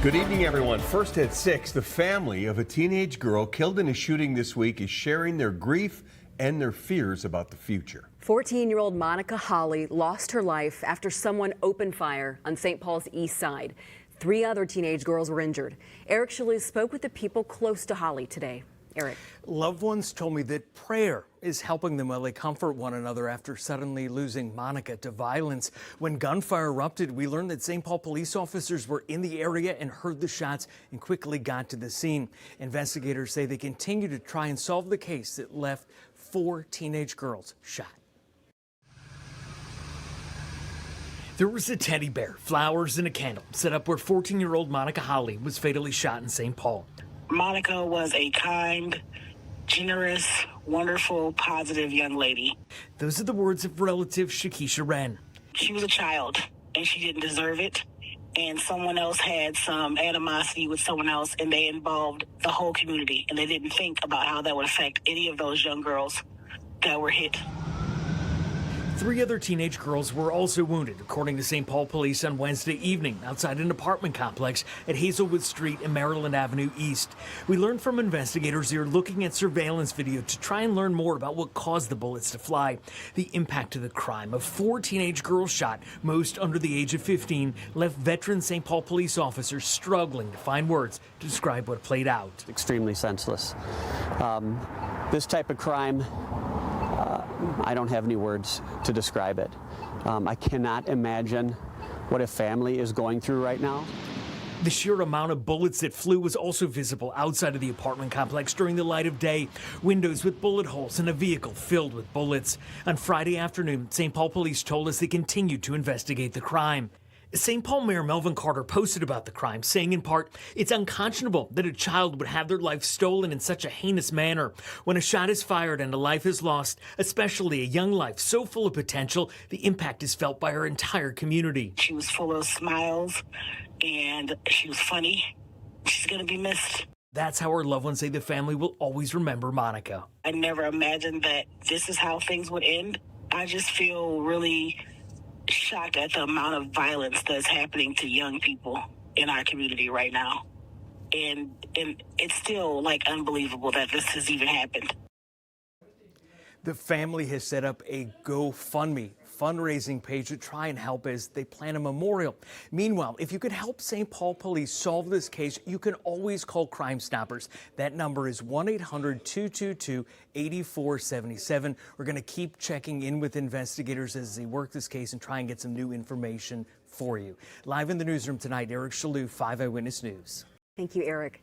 Good evening, everyone. First at 6, the family of a teenage girl killed in a shooting this week is sharing their grief and their fears about the future. 14-year-old Monica Holly lost her life after someone opened fire on St. Paul's east side. 3 other teenage girls were injured. Eric Chalou spoke with the people close to Holly today. Eric. Loved ones told me that prayer is helping them while they comfort one another after suddenly losing Monica to violence. When gunfire erupted, we learned that St. Paul police officers were in the area and heard the shots and quickly got to the scene. Investigators say they continue to try and solve the case that left 4 teenage girls shot. There was a teddy bear, flowers, and a candle set up where 14-year-old Monica Holly was fatally shot in St. Paul. Monica was a kind, generous, wonderful, positive young lady. Those are the words of relative Shakisha Wren. She was a child, and she didn't deserve it. And someone else had some animosity with someone else, and they involved the whole community. And they didn't think about how that would affect any of those young girls that were hit. 3 other teenage girls were also wounded, according to St. Paul police on Wednesday evening outside an apartment complex at Hazelwood Street and Maryland Avenue East. We learned from investigators they are looking at surveillance video to try and learn more about what caused the bullets to fly. The impact of the crime of 4 teenage girls shot, most under the age of 15, left veteran St. Paul police officers struggling to find words to describe what played out. Extremely senseless. This type of crime, I don't have any words to describe it. I cannot imagine what a family is going through right now. The sheer amount of bullets that flew was also visible outside of the apartment complex during the light of day. Windows with bullet holes and a vehicle filled with bullets. On Friday afternoon, St. Paul police told us they continued to investigate the crime. St. Paul Mayor Melvin Carter posted about the crime, saying in part, "It's unconscionable that a child would have their life stolen in such a heinous manner. When a shot is fired and a life is lost, especially a young life so full of potential, the impact is felt by our entire community." She was full of smiles, and she was funny. She's going to be missed. That's how her loved ones say the family will always remember Monica. I never imagined that this is how things would end. I just feel really shocked at the amount of violence that's happening to young people in our community right now. And it's still unbelievable that this has even happened. The family has set up a GoFundMe fundraising page to try and help as they plan a memorial. Meanwhile, if you could help St. Paul police solve this case, you can always call Crime Stoppers. That number is 1-800-222-8477. We're going to keep checking in with investigators as they work this case and try and get some new information for you. Live in the newsroom tonight, Eric Chalou, 5 Eyewitness News. Thank you, Eric.